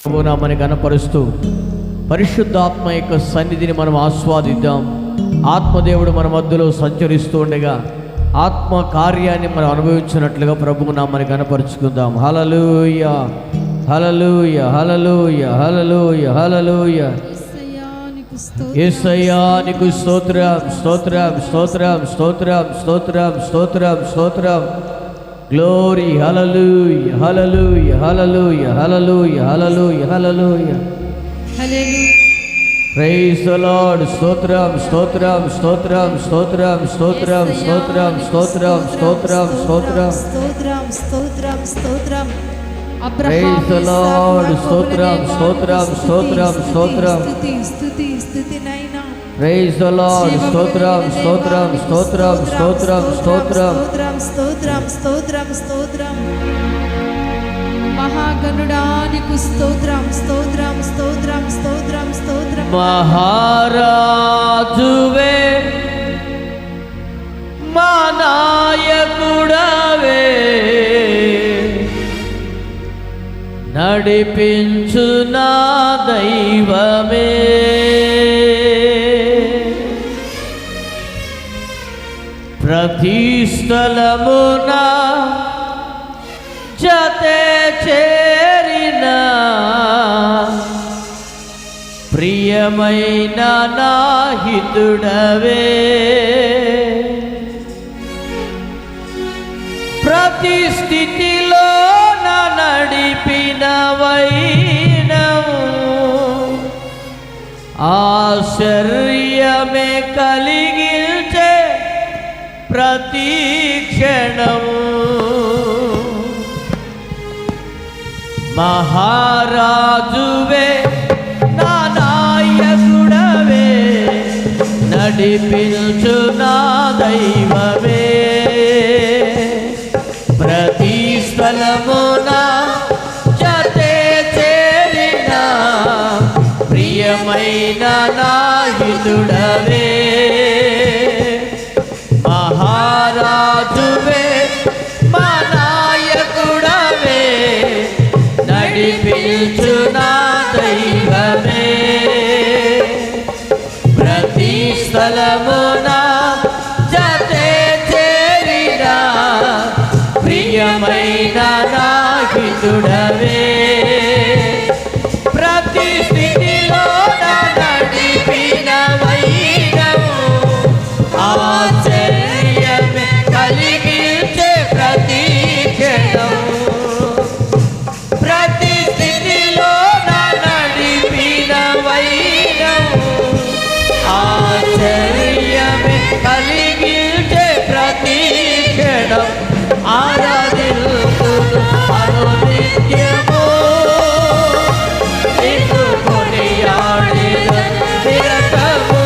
ప్రభునామని ఘనపరుస్తూ పరిశుద్ధాత్మ యొక్క సన్నిధిని మనం ఆస్వాదిద్దాం. ఆత్మదేవుడు మన మధ్యలో సంచరిస్తూ ఉండగా ఆత్మ కార్యాన్ని మనం అనుభవించినట్లుగా ప్రభునామని ఘనపరుచుకుందాం. హల్లెలూయా, హల్లెలూయా, హల్లెలూయా, హల్లెలూయా, హల్లెలూయా. యేసయ్యా నీకు స్తోత్రం, స్తోత్రం, స్తోత్రం, స్తోత్రం, స్తోత్రం, స్తోత్రం, స్తోత్రం. Glory, hallelujah, hallelujah, hallelujah, hallelujah, hallelujah, hallelujah. Praise the lord. స్తోత్రం, స్తోత్రం, స్తోత్రం, స్తోత్రం, స్తోత్రం, స్తోత్రం, స్తోత్రం, స్తోత్రం, స్తోత్రం, స్తోత్రం, స్తోత్రం, స్తోత్రం. Praise the lord. స్తోత్రం, స్తోత్రం, స్తోత్రం, స్తోత్రం. స్తుతి, స్తుతి, స్తుతి నైనా. Praise the lord. స్తోత్రం, స్తోత్రం, స్తోత్రం, స్తోత్రం, స్తోత్రం, స్తోత్రం, స్తోత్రం, స్తోత్రం. మహాగణుడానికి స్తోత్రం, స్తోత్రం, స్తోత్రం, స్తోత్రం, స్తోత్రం. మహారాజువే, మా నాయకుడవే, నడిపించు నా దైవమే, ప్రతి స్థలమున జతే చేరిన ప్రియమైన నా హితుడవే, ప్రతి స్థితిలో నా నడిపిన వైనము, ఆశ్చర్యమే కలిగించే ప్రతి క్షణము. మహారాజువే, నా నాయకుడవే, నడిపించు నా దైవమే, ప్రతి స్థలమున జతే చేరిన ప్రియమైన నా హితుడవే, మహారాజువే, మా నాయకుడవే, నడిపించు నా దైవమే, ప్రతి స్థలమున జతే చేరిన ప్రియమైన నా హితుడవే, ప్రతి స్థితిలో నా నడిపిన వైనము, ఆశ్చర్యమే కలిగించే ప్రతి క్షణము, ప్రతి స్థితిలో నా నడిపిన వైనము, ఆశ్చర్యమే కలిగించే ప్రతి క్షణం. ఆరాధిల్లుతును అనునిత్యము, నిన్ను కొనియాడెదను నిరతము,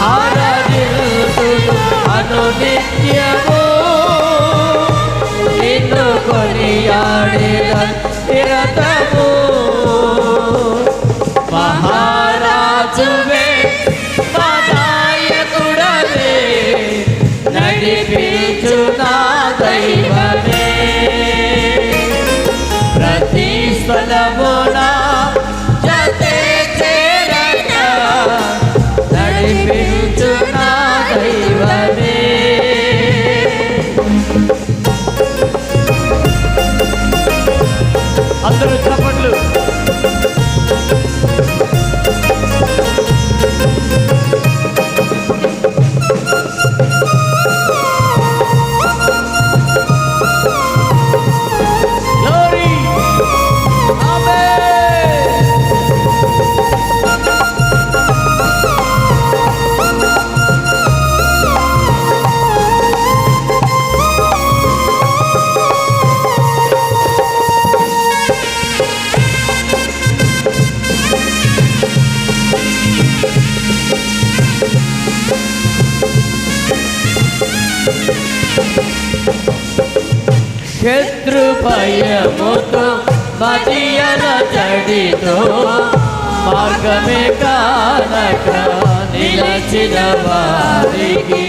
ఆరాధిల్లుతును అనునిత్యము, నిన్ను కొనియాడెదను నిరతము. మహారాజువే, మా నాయకుడవే, నడిపించు నా దైవమే, ప్రతి స్థలమున జతే చేరక నడిపించు నా దైవమే. అందరూ చప్పట్లు. శత్రు భయముతో మదియల జడితో మార్గమే కానక నిలచిన వారికి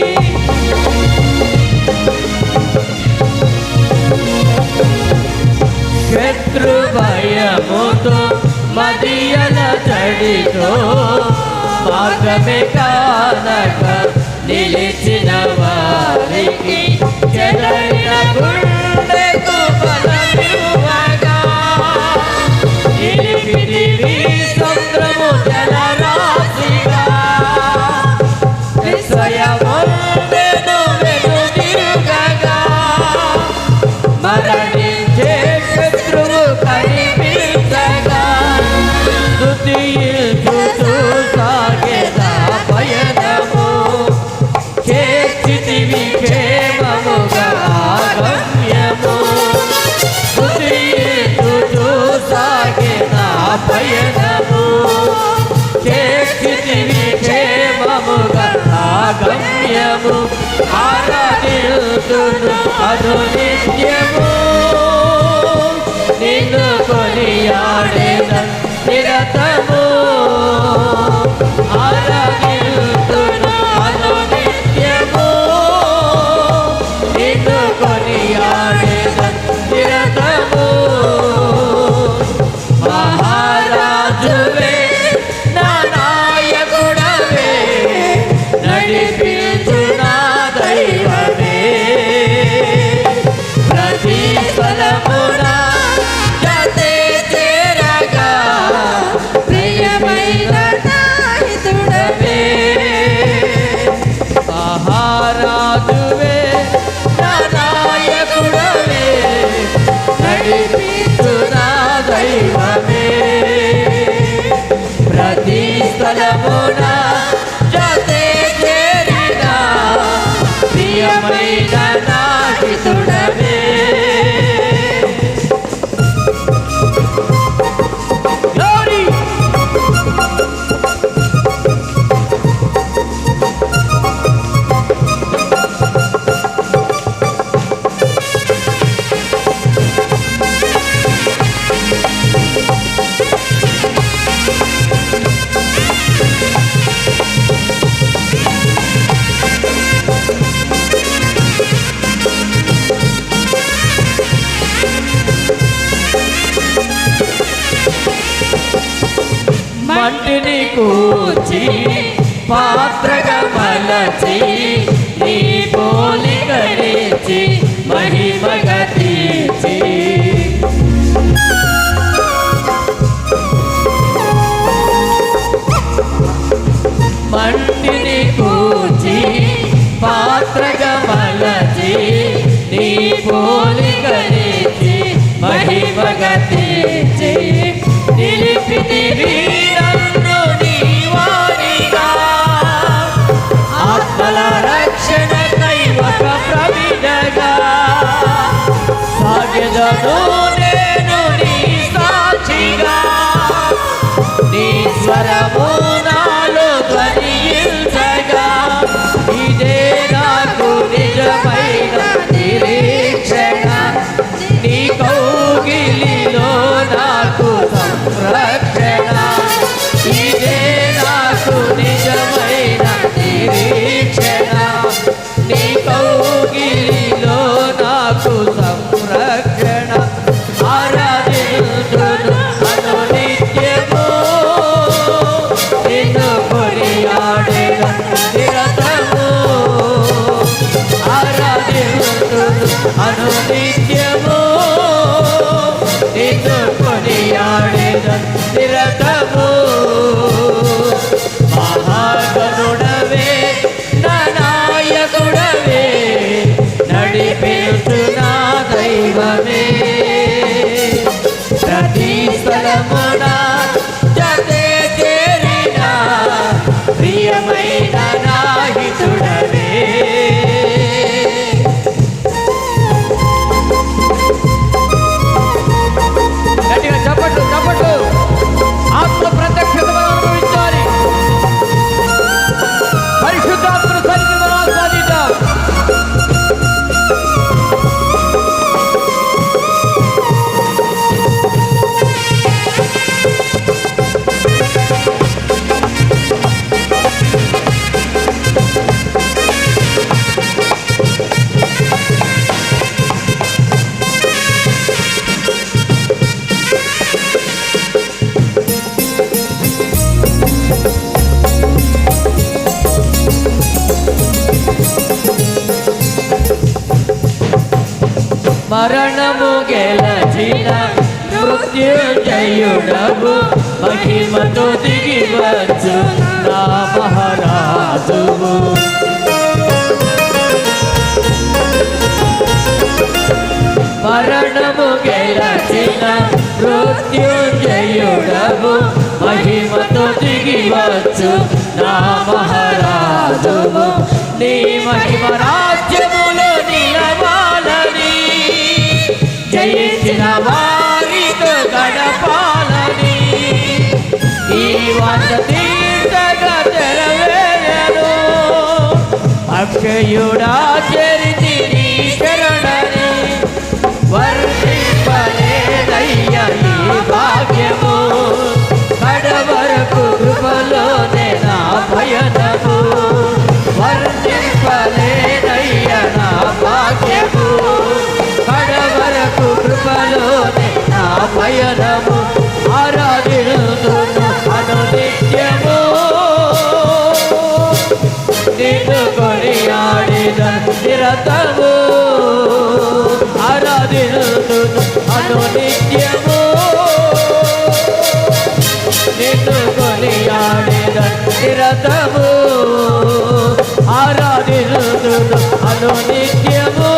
శత్రు భయముతో మదియల చడితో మార్గమే కానక నిలిచిన వారికి చెదరిన గుండెకు బలమివ్వగా నిలిపిదివి సముద్రము జలరాశిగా నిశ్చయముండెను వెనుదిరుగగా మరణించే శత్రువు కనిపించగా స్తుతించుచు సాగెదా పయనము చేర్చితివి క్షేమముగా గమ్యము స్తుతించుచు సాగెదా పయనము చేర్చితివి క్షేమముగా గమ్యము ఆరాధించును అనునిత్యము నిన్ను కొనియాడెదను నిరతము ఆరాధించును అనునిత్యము నిన్ను కొనియాడెదను నిరతము మహారాజువే నా నాయకుడవే నడిపించు నా దైవమే ప్రతి స్థలమున జతే చేరగా ప్రియమైన నాహితుడవే మహారాజువే నా నాయకుడవే నడిపించు నా దైవమే ప్రతి స్థలమున జతే చేరినా ప్రియమైన నాహితుడవే Glory! మంటిని కూర్చి పాత్రగా మలచి నీ పోలికనిచ్చి మహిమగా తీర్చి మంటిని కూర్చి పాత్రగా మలచి నీ పోలికనిచ్చి మహిమగా తీర్చి నిలిపితివి నన్ను నీ వారిగా ఆత్మల రక్షణకై ఒక ప్రవిడగా సాగెదను నేను నీ సాక్షిగా నీ స్వరము నాలో ధ్వనించగా ఇదే నాకు నిజమైన నిరీక్షణ నీ కౌగిలిలో నాకు సంరక్షణ ఇదే నాకు నిజమైన నిరీక్షణ నీ కౌగిలిలో నాకు సంరక్షణ ఆరాధించును అనునిత్యము నిన్ను కొనియాడెదను నిరతము ఆరాధించును అనునిత్యము నిన్ను కొనియాడెదను నిరతము మహాగణుడవే నా నాయకుడవే నడిపించు నా దైవమే ప్రతి స్థలమున జతే చేరిన ప్రియమైన నాహితుడవే గట్టిగా చప్పట్లు చప్పట్లు ఆత్మ ప్రత్యక్షత మనం అనుభవించాలి పరిశుద్ధాత్మ సన్నిధి మనం ఆస్వాదిద్దాం మరణము గెలచిన మృత్యుంజయుడవు మహిమతో దిగి వచ్చు నా మహారాజువు. మరణము గెలచిన మృత్యుంజయుడవు మహిమతో దిగి వచ్చు నా మహారాజువు. నీ మహిమ రాజ్యములో నిలవాలని జయించిన వారితో గడపాలని ఈ వార్త తీర్థగా తెరవేయను. అక్షయుడా చరితి నీ శరణని వర్ణింపలేదయ్య ఈ భాగ్యము. కడవరకు కృపలోనే నా పయనము వర్ణింపలేదయ్య నా భాగ్యము. కడవరకు కృపలోనే నా పయనము ఆరాధింతును అనునిత్యము. నిన్ను కొనియాడెదను నిరతము ఆరాధింతును అనునిత్యము. నిన్ను కొనియాడెదను నిరతము ఆరాధింతును అనునిత్యము.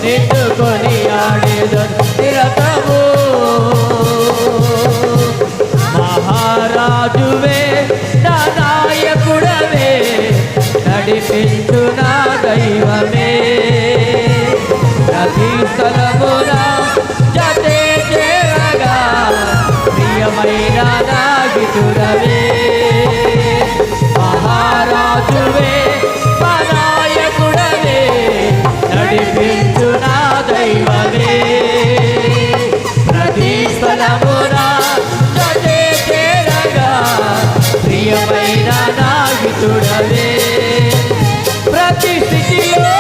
నిన్ను కొనియాడెదను నిరతము. మహారాజువే నా నాయకుడవే నడిపించు నా దైవమే. ప్రతి స్థలమున జతే చేరగా ప్రియమైన నా గితుడవే. మహారాజువే మా నాయకుడవే నడిపించు నా దైవమే. ప్రతి స్థలమున జతే చేరగా ప్రియమైన నా గితుడవే. ప్రతి స్థితిలో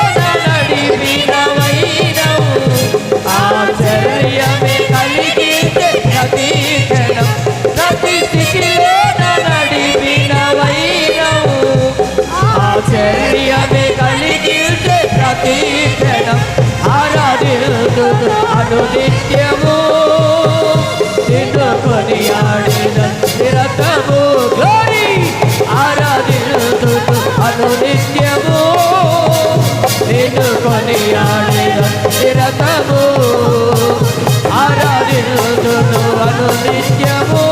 నడిపినవైనవు ఆశ్చర్యమే కలిగితే ప్రతి క్షణం. ప్రతి స్థితిలో నడిపినవైనవు ఆశ్చర్యమే కలిగితే ప్రతి క్షణం ఆరాధింతును అనునిత్యము. నిన్ను కొనియాడెదను నిరతము గ్లోరీ ఆరాధింతును అనునిత్యము. నిన్ను కొనియాడెదను నిరతము ఆరాధింతును అనునిత్యము.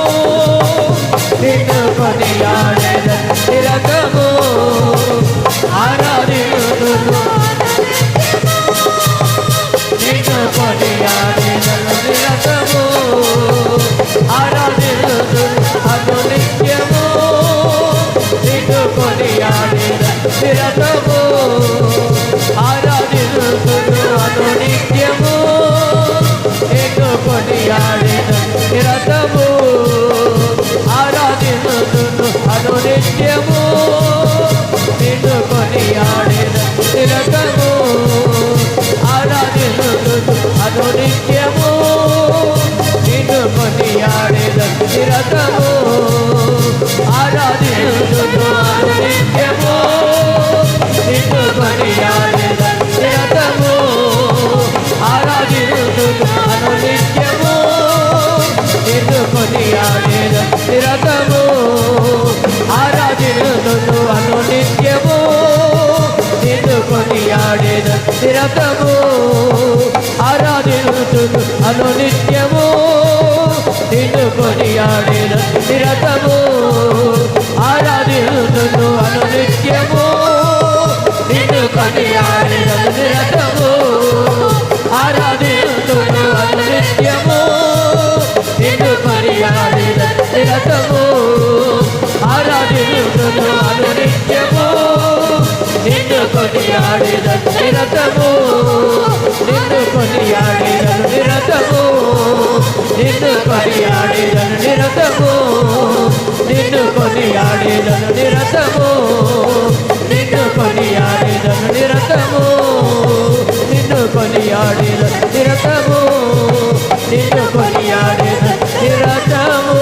నిన్ను కొనియాడెదను నిరతము ఆరాధింతును. నిన్ను కొనియాడెదను నిరతము ఆరాధింతును అనునిత్యము. నిన్ను కొనియాడెదను నిరతము ఆరాధింతును అనునిత్యము. నిన్ను కొనియాడెదను నిరతము ఆరాధింతును అనునిత్యము. నిన్ను కొనియాడెదను నిరతము ఆరాధింతును అనునిత్యము. నిన్ను కొనియాడెదను నిరతము ఆరాధింతును అనునిత్యము. నిన్ను కొనియాడెదను నిరతము ఆరాధింతును అనునిత్యము. నిన్ను కొనియాడెదను నిరతము ఆరాధింతును అనునిత్యము. నిన్ను కొనియాడెదను నిరతము ఆరాధింతును అనునిత్యము. నిన్ను కొనియాడెదను నిరతము ఆరాధింతును అనునిత్యము. నిన్ను కొనియాడెదను నిరతము ఆరాధింతును అనునిత్యము. నిన్ను కొనియాడెదను నిరతము ఆరాధింతును అనునిత్యము. నిన్ను కొనియాడెదను నిరతము నిన్ను కొనియాడెదను నిరతము. నిన్ను కొనియాడెదను నిరతము నిన్ను కొనియాడెదను నిరతము. నిన్ను కొనియాడెదను నిరతము నిన్ను కొనియాడెదను నిరతము. నిన్ను కొనియాడెదను నిరతము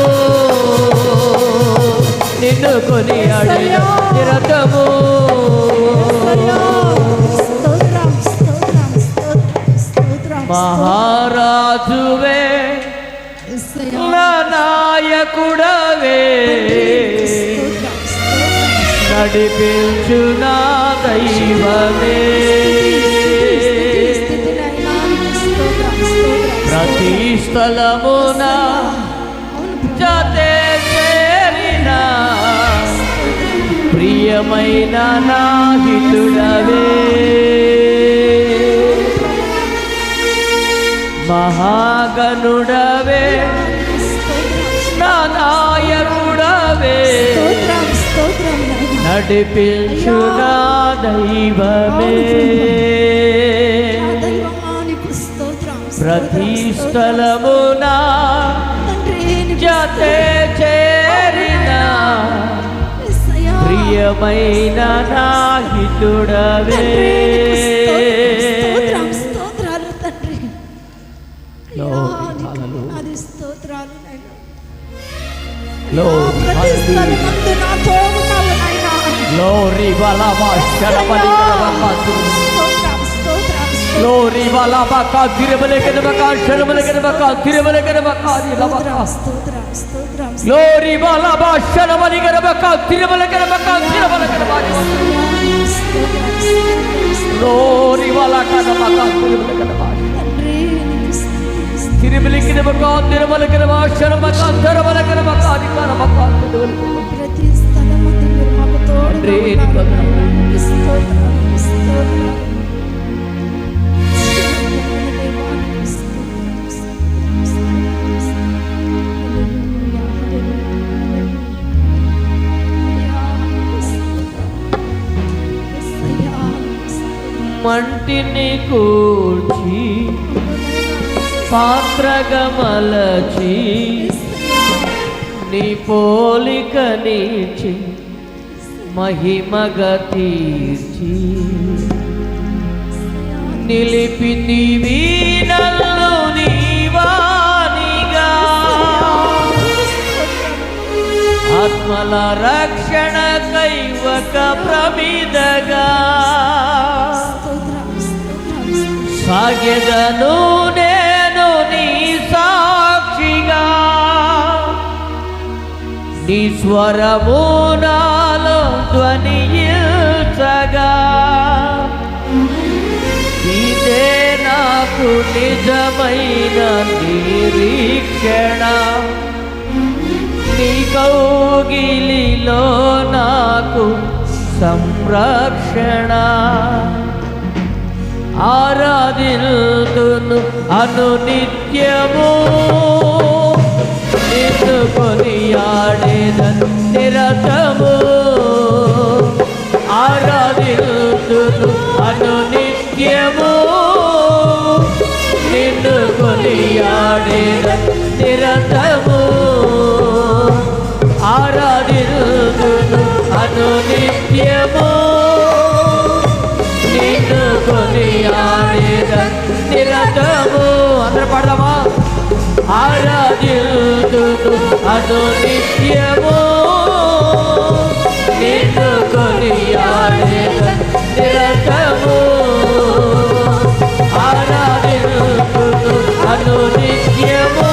నిన్ను కొనియాడెదను నిరతము. స్తోత్రం స్తోత్రం మహారాజువే యేసయ్యా నా నాయకుడవే స్తోత్రం స్తోత్రం నడిపించు నా దైవమే స్తుతి నాయనా స్తోత్రం స్తోత్రం ప్రతి స్థలమున జతే చేరిన ప్రియమైన నా హితుడవే మహాగణుడవే నా నాయకుడవే స్తోత్రం స్తోత్రం నాయనా నడిపించు నా దైవమే దైవమానికి స్తోత్రం ప్రతి స్థలమున తండ్రి జతే చేరిన యేసయ్యా ప్రియమైన నా హితుడవే స్తోత్రం స్తోత్రాలు తండ్రి Glory, hallelujah. అది స్తోత్రాలు నాయనా Glory, ప్రతి hallelujah. స్థలమందు నాతో ఉన్నావు నాయనా Glory, balaba, shalabali, karabaka, స్తోత్రం స్తోత్రం Glory, balabaka, dirabale, karabaka, shalabale, karabaka, dirabale, karabaka, dirabaka. స్తోత్రం స్తోత్రం Glory, balaba, shalabali, karabaka, dirabale, karabaka, dirabale, karabaka. Glory, balaka, karabaka, dirabale, karabaka. తండ్రి నీకు స్తుతి Dirabale, karabaka, dirabale, karabaka, shalabaka, dirabale, karabaka, karabaka, dirabale. ప్రతి స్థలమందు మీరు మాకు తండ్రి, తోడుగా నీకు ఉన్నారు. వందనాలు. స్తోత్రాలు స్తోత్రాలు దేవానికి స్తోత్రం, స్తోత్రం, స్తోత్రం. హల్లెలూయా, హల్లెలూయా. మంటిని కూర్చి పాత్రగమలచి నీ పోలిక నీచి మహిమగ తీర్చి నిలిపితివి నన్ను నీవానిగా ఆత్మల రక్షణ కైవక ప్రమిదగా సాగెదను నేను నీ సాక్షిగా నీ స్వరము నాలో ధ్వనించగా ఇదే నాకు నిజమైన నిరీక్షణ నీ కౌగిలిలో నాకు సంరక్షణ ఆరాధిల్తును అనునిత్యము నిన్ను కొనియాడేదను నిరతము ఆరాధిల్తును అనునిత్యము నిన్ను కొనియాడేదను నిరతము ఆరాధిల్తును అనునిత్యము నిన్ను కొనియాడేదను నిరతము అందరూ పాడదామా ఆరాధిల్తును అనునిత్యము నిన్ను కొనియాడేదను నిరతము ఆరాధిల్తును అనునిత్యము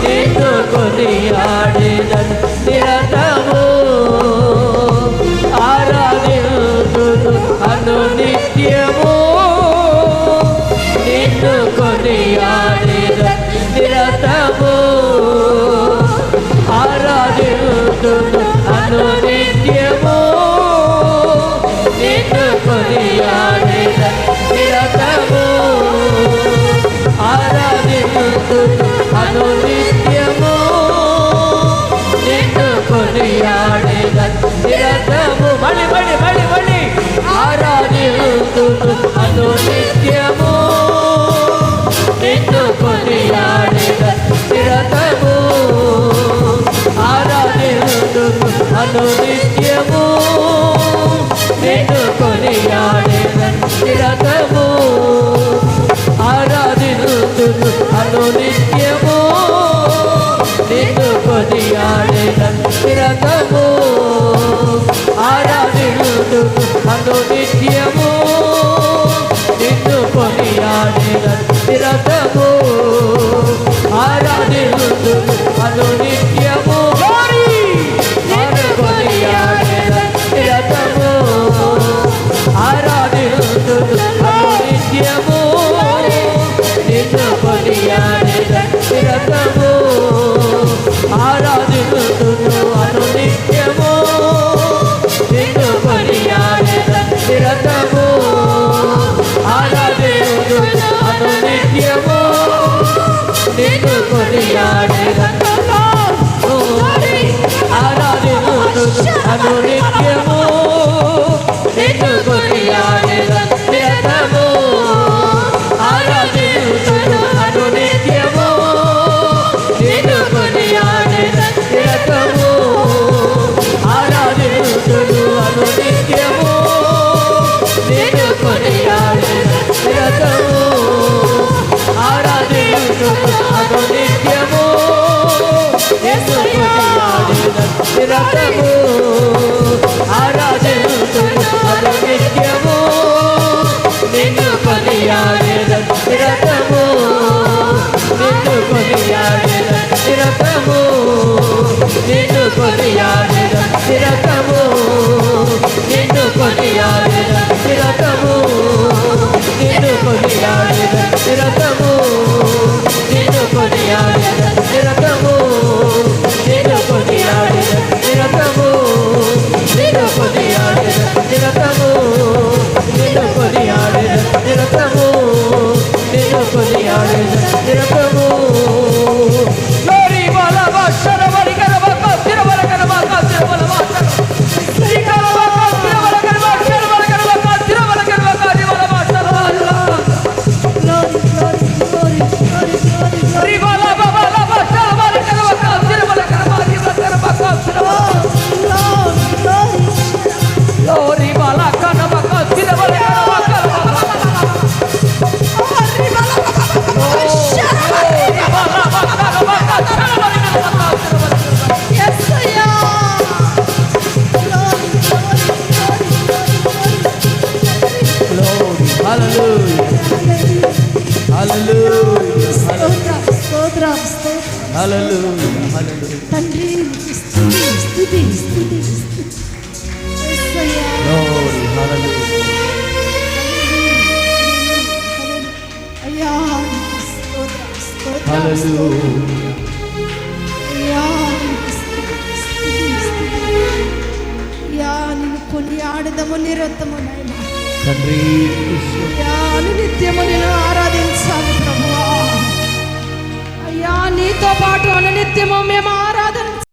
నిన్ను కొనియాడేదను నిరతము ఆరాధిల్తును అనునిత్యము నిన్ను కొనియాడేదను నిరతము ఆరాధిల్తును అనునిత్యము నిన్ను కొనియాడేదను నిరతము ఆరాధిల్తును అనునిత్యము నిన్ను కొనియాడేదను నిరతము మళ్ళీ మళ్ళీ మళ్ళీ మళ్ళీ ఆరాధిల్తును అనునిత్యము నిన్ను కొనియాడేదను నిరతము ఆరాధిల్తును అనునిత్యము నిన్ను కొనియాడేదను నిరతము ఆరాధిల్తును అనునిత్యము నిన్ను కొనియాడేదను నిరతము ఆరాధిల్తును అనునిత్యము నిన్ను కొనియాడేదను నిరతము ఆరాధింతును అనునిత్యము నిన్ను కొనియాడెదను నిరతము ఆరాధింతును అనునిత్యము నిన్ను కొనియాడెదను నిరతము ఆరాధింతును అనునిత్యము నిన్ను కొనియాడెదను నిరతము ఆరాధింతును అనునిత్యము నిన్ను కొనియాడెదను ఆరాధింతును అనునిత్యము నిన్ను కొనియాడెదను నిరతము ఆరాధింతును అనునిత్యము నిన్ను కొనియాడెదను నిరతము ఆరాధింతును అనునిత్యము నిన్ను కొనియాడెదను నిరతము ఆరాధింతును అనునిత్యము నిన్ను కొనియాడెదను నిరతము ఆరాధింతును అనునిత్యము నిన్ను కొనియాడెదను నిరతము నిన్ను కొనియాడెదను నిరతము నిన్ను కొనియాడెదను నిరతము నిన్ను కొనియాడెదను నిరతము నిన్ను కొనియాడెదను నిరతము నిన్ను కొనియాడెదను నిరతము నిన్ను కొనియాడెదను నిరతము నిన్ను కొనియాడెదను నిరతము నిన్ను కొనియాడెదను నిరతము నిన్ను కొనియాడెదను నిరతము లోరి బలవ శరవరి కరవక తిరవల కరవక తిరవల వాసన శ్రీ కరవక తిరవల కరవక శరవల కరవక తిరవల కరవక తిరవల వాసన శ్రీ బలవ బలవ శరవరి కరవక తిరవల కరవక తిరవల కరవక తిరవల లోరి బల కరవక తిరవల కరవక తండ్రి స్తుతి స్తుతి స్తుతి యేసయ్యా అయ్యా స్తోత్రం స్తోత్రం అయ్యా అయ్యా నిన్ను కొనియాడదము నిరతము నాయనా తండ్రి అయ్యా నిత్యము నిన్ను ఆరాధించాలి